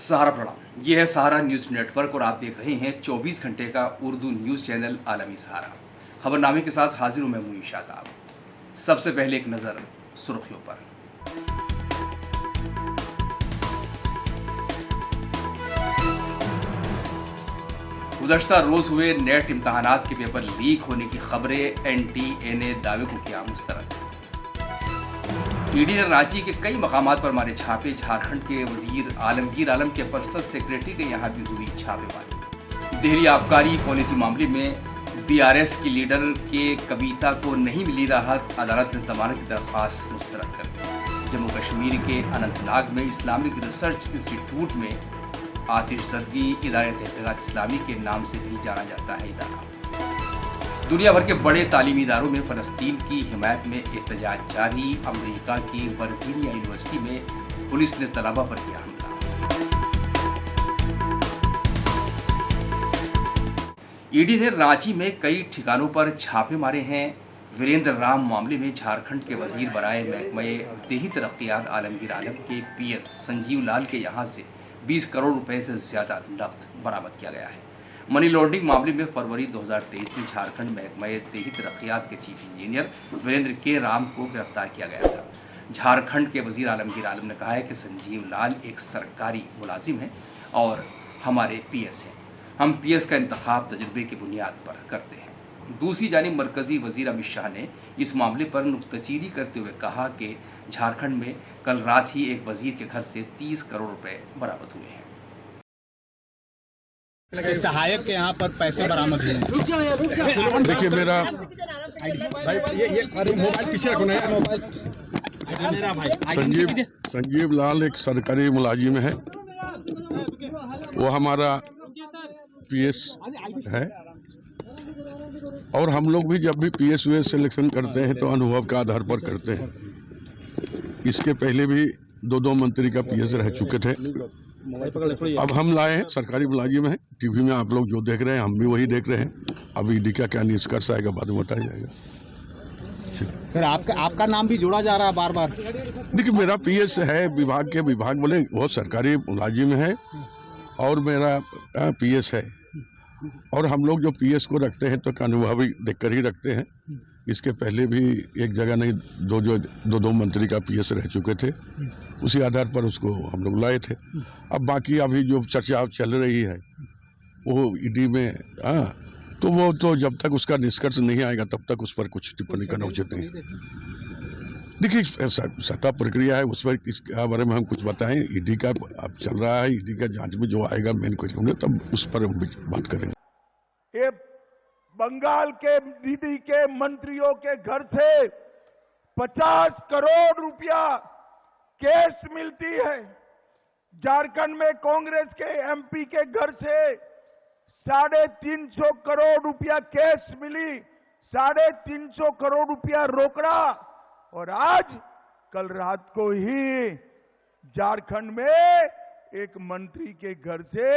सहारा प्रणाम। ये है सहारा न्यूज़ नेटवर्क और आप देख रहे हैं 24 घंटे का उर्दू न्यूज़ चैनल आलमी सहारा। खबरनामे के साथ हाजिर हूं मैं मुईन शादाब। सबसे पहले एक नज़र सुर्खियों पर। गुज़श्ता रोज़ हुए नेट इम्तहानात के पेपर लीक होने की खबरें NTA ने दावे को किया मुस्तरद। ईडी ने रांची के कई मकामात पर मारे छापे। झारखंड के वजीर आलमगीर आलम के पर्सनल सेक्रेटरी के यहाँ भी हुई छापेमारी। दिल्ली आबकारी पॉलिसी मामले में BRS की लीडर के कविता को नहीं मिली राहत। अदालत ने जमानत की दरख्वास्त मुस्तरद कर दी। जम्मू कश्मीर के अनंतनाग में इस्लामिक रिसर्च इंस्टीट्यूट में आतिशज़दगी इदारे तहक़ीक़ात इस्लामी के नाम से भी जाना जाता है इदारा। दुनिया भर के बड़े तालीमी इदारों में फ़लस्तीन की हिमायत में एहतजाज जारी। अमेरिका की वर्जीनिया यूनिवर्सिटी में पुलिस ने तलबा पर किया हमला। ईडी ने रांची में कई ठिकानों पर छापे मारे हैं। वीरेंद्र राम मामले में झारखंड के वजीर बराए महकमे देही तरक्कियात आलमगीर आलम के PS संजीव लाल के यहाँ से 20 करोड़ रुपए से ज़्यादा नकद बरामद किया गया है। मनी लॉन्ड्रिंग मामले में फरवरी 2023 में झारखंड महकमे देही तरक्कियात के चीफ इंजीनियर वीरेंद्र के राम को गिरफ्तार किया गया था। झारखंड के वजीर आलमगीर आलम ने कहा है कि संजीव लाल एक सरकारी मुलाजिम है और हमारे PS हैं। हम PS का इंतखाब तजुर्बे की बुनियाद पर करते हैं। दूसरी जानिब मरकजी वजीर अमित शाह ने इस मामले पर नुक्ताचीनी करते हुए कहा कि झारखंड में कल रात ही एक वजीर के घर से 30 करोड़ रुपए बरामद हुए हैं। सहायक के यहाँ पर पैसे बरामद हुए हैं। देखिए मेरा मोबाइल पीछे रखो ना मोबाइल। संजीव लाल एक सरकारी मुलाजिम है। वो हमारा PS है और हम लोग भी जब भी PS वे सिलेक्शन करते हैं तो अनुभव के आधार पर करते हैं। इसके पहले भी दो मंत्री का PS रह चुके थे। अब हम लाए हैं, सरकारी मुलाजिम है। टीवी में आप लोग जो देख रहे हैं हम भी वही देख रहे हैं। अब ईडी का क्या निष्कर्ष आएगा बाद में बताया जाएगा। सर आपका नाम भी जोड़ा जा रहा है बार बार। देखिए मेरा PS है, विभाग बोले वो सरकारी मुलाजिम है और मेरा PS है। और हम लोग जो PS को रखते हैं तो अनुभवी देखकर ही रखते हैं। इसके पहले भी एक जगह नहीं दो मंत्री का PS रह चुके थे। उसी आधार पर उसको हम लोग लाए थे। अब बाकी अभी जो चर्चा चल रही है वो ईडी में तो वो तो जब तक उसका निष्कर्ष नहीं आएगा तब तक उस पर कुछ टिप्पणी करना उचित नहीं। देखिए सत्ता प्रक्रिया है, उस पर इसके बारे में हम कुछ बताएं। ईडी का अब चल रहा है, ईडी का जांच में जो आएगा मेन क्वेश्चन तब उस पर हम बात करेंगे। ये बंगाल के दीदी के मंत्रियों के घर से 50 करोड़ रुपया कैश मिलती है। झारखंड में कांग्रेस के MP के घर से 350 करोड़ रुपया कैश मिली, 350 करोड़ रुपया रोकड़ा। और आज कल रात को ही झारखंड में एक मंत्री के घर से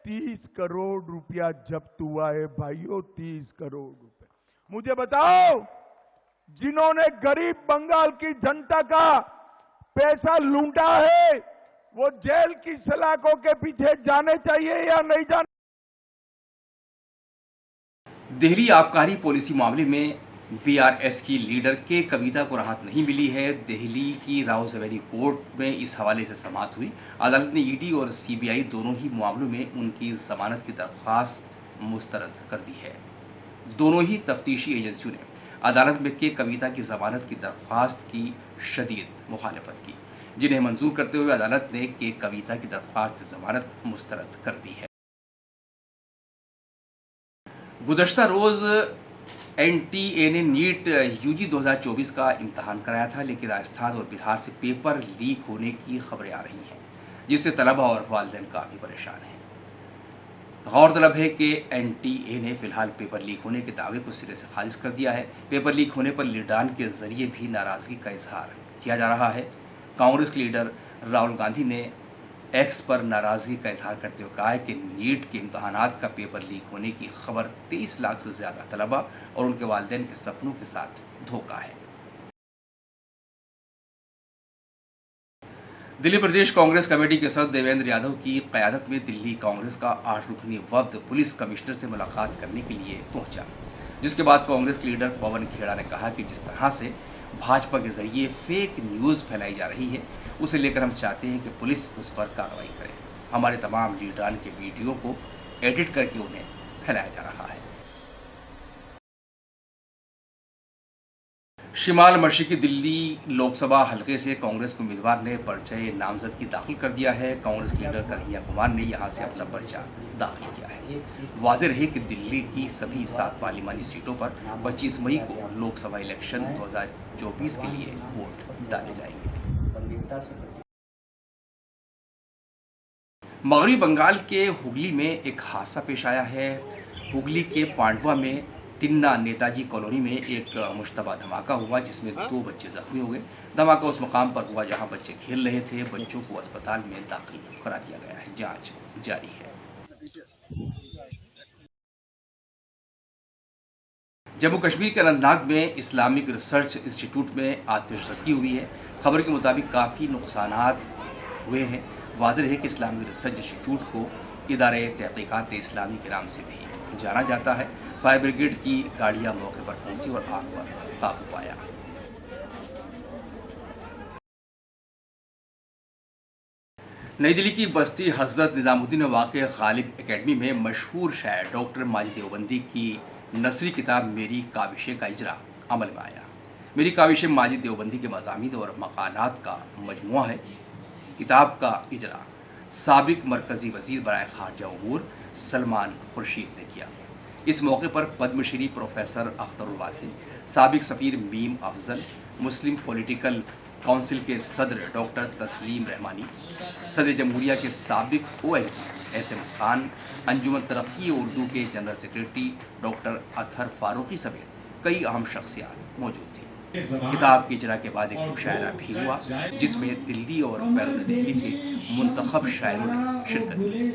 30 करोड़ रुपया जब्त हुआ है। भाइयों 30 करोड़ रुपए। मुझे बताओ, जिन्होंने गरीब बंगाल की जनता का पैसा लूटा है वो जेल की सलाखों के पीछे जाने चाहिए या नहीं जाने? दिल्ली आबकारी पॉलिसी मामले में BRS की लीडर के कविता को राहत नहीं मिली है। दिल्ली की रावज़वेरी कोर्ट में इस हवाले से समाअत हुई। अदालत ने ईडी और CBI दोनों ही मामलों में उनकी जमानत की दरख्वास्त मुस्तरद कर दी है। दोनों ही तफ्तीशी एजेंसियों ने अदालत में के कविता की जमानत की दरख्वास्त की शदीद मुखालफत की, जिन्हें मंजूर करते हुए अदालत ने के कविता की दरख्वास्त जमानत मुस्तरद कर दी है। गुज़श्ता रोज़ NTA ने नीट UG 2024 का इम्तहान कराया था, लेकिन राजस्थान और बिहार से पेपर लीक होने की खबरें आ रही हैं, जिससे तलबा और वालिदैन काफ़ी परेशान हैं। गौरतलब है कि NTA ने फिलहाल पेपर लीक होने के दावे को सिरे से खारिज कर दिया है। पेपर लीक होने पर लीडरान के जरिए भी नाराज़गी का इजहार किया जा रहा है। कांग्रेस के लीडर राहुल गांधी ने X पर नाराज़गी का इजहार करते हुए कहा है कि नीट के इम्तहानात का पेपर लीक होने की खबर 23 लाख से ज़्यादा तलबा और उनके वालिदैन के सपनों के साथ धोखा है। दिल्ली प्रदेश कांग्रेस कमेटी के सदस्य देवेंद्र यादव की क़यादत में दिल्ली कांग्रेस का 8 रुकनी वफ्द पुलिस कमिश्नर से मुलाकात करने के लिए पहुंचा, जिसके बाद कांग्रेस के लीडर पवन खेड़ा ने कहा कि जिस तरह से भाजपा के जरिए फेक न्यूज़ फैलाई जा रही है, उसे लेकर हम चाहते हैं कि पुलिस उस पर कार्रवाई करे। हमारे तमाम लीडरान के वीडियो को एडिट करके उन्हें फैलाया जा रहा है। शिमाल मशरिकी दिल्ली लोकसभा हलके से कांग्रेस के उम्मीदवार ने पर्चा नामजदगी दाखिल कर दिया है। कांग्रेस के लीडर कन्हैया कुमार ने यहां से अपना पर्चा दाखिल किया है। वाज़ेह रहे कि दिल्ली की सभी 7 पार्लिमानी सीटों पर 25 मई को लोकसभा इलेक्शन 2024 के लिए वोट डाले जाएंगे। मगरबी बंगाल के हुगली में एक हादसा पेश आया है। हुगली के पांडवा में तिन्ना नेताजी कॉलोनी में एक मुश्तबा धमाका हुआ, जिसमें 2 बच्चे जख्मी हो गए। धमाका उस मुकाम पर हुआ जहां बच्चे खेल रहे थे। बच्चों को अस्पताल में दाखिल करा दिया गया है। जांच जारी है। जम्मू कश्मीर के अनंतनाग में इस्लामिक रिसर्च इंस्टीट्यूट में आतिशबाजी हुई है। खबर के मुताबिक काफ़ी नुकसानात हुए हैं। वाज़ेह है कि इस्लामिक रिसर्च इंस्टीट्यूट को इदारे तहकीकात इस्लामी के नाम से भी जाना जाता है। फायर ब्रिगेड की गाड़ियां मौके पर पहुंची और आग पर काबू पाया। नई दिल्ली की बस्ती हजरत निजामुद्दीन में वाक़ गालिब एकेडमी में मशहूर शायर डॉक्टर माजिद देवबंदी की नसरी किताब मेरी काविशें का इजरा अमल में आया। मेरी काविशें माजिद देवबंदी के मज़ामीन और मकालात का मजमुआ है। किताब का इजरा साबिक मरकज़ी वज़ीर बराए ख़ारजा उमूर सलमान खुर्शीद ने किया। इस मौके पर पद्मश्री प्रोफेसर अख्तरुल वासी, साबिक सफ़ीर Meem Afzal, Muslim Political Council के सदर डॉक्टर तस्लीम रहमानी, सदर जमहूरिया के साबिक OLD एसएम खान, अंजुमन तरक्की उर्दू के general secretary doctor Athar Farooqui समेत कई अहम शख्सियात मौजूद थी। किताब के इजरा के बाद एक मुशायरा भी हुआ, जिसमें दिल्ली और बैरून दिल्ली के मुंतखब शायरों ने शिरकत की।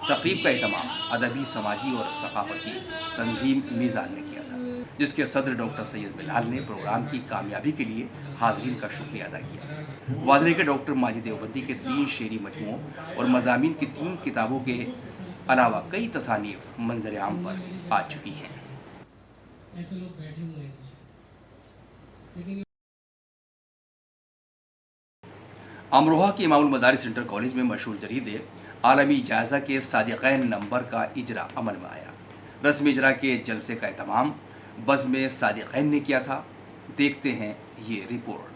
तकरीब का एहतमाम अदबी, समाजी और सकाफती तंजीम मीज़ान ने किया था, जिसके सदर डॉक्टर सैयद बिलाल ने प्रोग्राम की कामयाबी के लिए हाज़रीन का शुक्रिया अदा किया। वाज़ेह के डॉक्टर माजिद देवबंदी के 3 शेरी मजमुओं और मज़ामीन की 3 किताबों के अलावा कई तसानीफ मंजर आम पर आ चुकी हैं। अमरोहा के इमामुल मदारिस इंटर कॉलेज में मशहूर जरीदे आलमी जायज़ा के सादिक़ैन नंबर का इजरा अमल में आया। रस्मी इजरा के जलसे का एहतमाम बज़्म सादिक़ैन ने किया था। देखते हैं ये रिपोर्ट।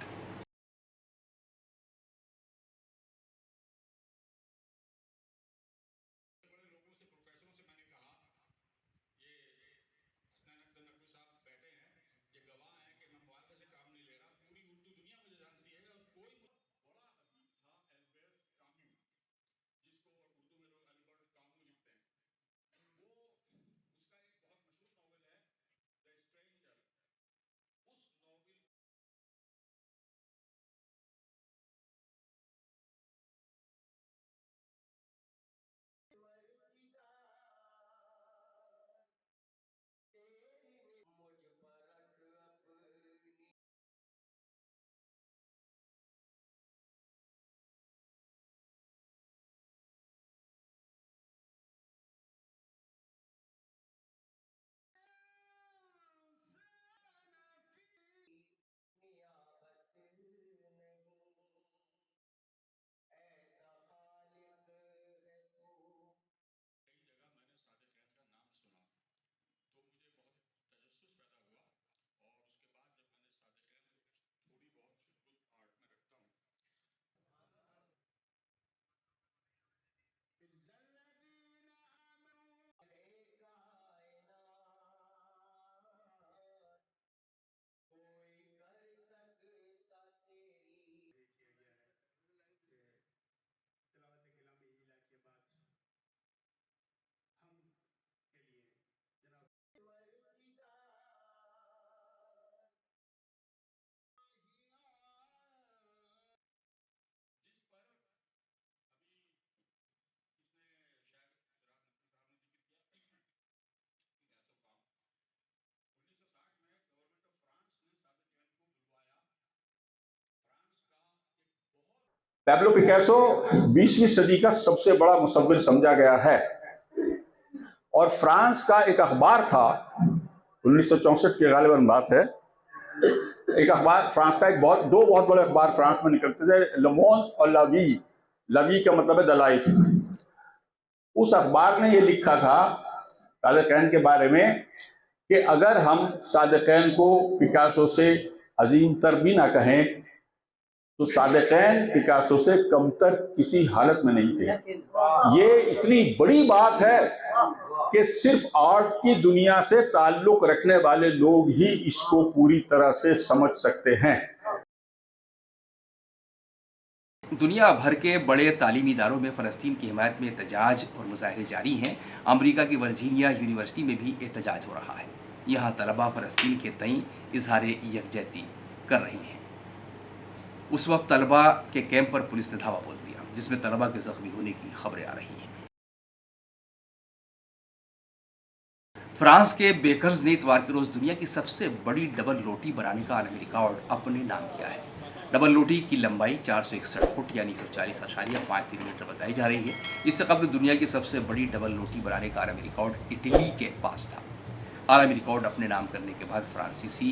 पैब्लो पिकासो 20वीं सदी का सबसे बड़ा मुसव्विर समझा गया है और फ्रांस का एक अखबार था, 1964 की गालिबन बात है, एक अखबार फ्रांस का दो बहुत बड़े अखबार फ्रांस में निकलते थे, ले मोंड और ला वी का मतलब है द लाइफ। उस अखबार ने ये लिखा था सादेकैन के बारे में कि अगर हम सादेकैन को पिकासो से अजीम तर भी ना कहें तो सादेकैन पिकासो से कमतर किसी हालत में नहीं थे। ये इतनी बड़ी बात है कि सिर्फ आर्ट की दुनिया से ताल्लुक रखने वाले लोग ही इसको पूरी तरह से समझ सकते हैं। दुनिया भर के बड़े तालीमी इदारों में फ़लस्तीन की हिमायत में एहतजाज और मुजाहरे जारी हैं। अमेरिका की वर्जीनिया यूनिवर्सिटी में भी एहतजाज हो रहा है। यहाँ तलबा फ़लस्तीन के तई इजहार यकजहती कर रही हैं। उस वक्त तलबा के कैंप पर पुलिस ने धावा बोल दिया, जिसमें तलबा के जख्मी होने की खबरें आ रही हैं। फ्रांस के बेकर्स ने इतवार के रोज दुनिया की सबसे बड़ी डबल रोटी बनाने का आलमी रिकॉर्ड अपने नाम किया है। डबल रोटी की लंबाई 461 फुट यानी 140.53 मीटर बताई जा रही है। इससे कबल दुनिया की सबसे बड़ी डबल रोटी बनाने का आलमी रिकॉर्ड इटली के पास था। आलमी रिकॉर्ड अपने नाम करने के बाद फ्रांसीसी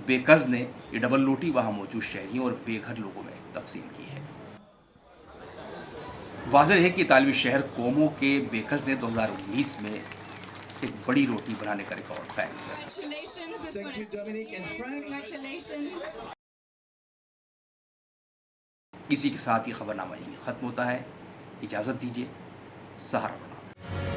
बेकर्स ने ये डबल रोटी वहां मौजूद शहरियों और बेघर लोगों में तकसीम की है। वाज़ेह है कि तालिबी शहर कोमो के बेकर्स ने 2019 में एक बड़ी रोटी बनाने का रिकॉर्ड कायम किया। इसी के साथ ही खबरनामा यहीं खत्म होता है। इजाज़त दीजिए। सहारा बना।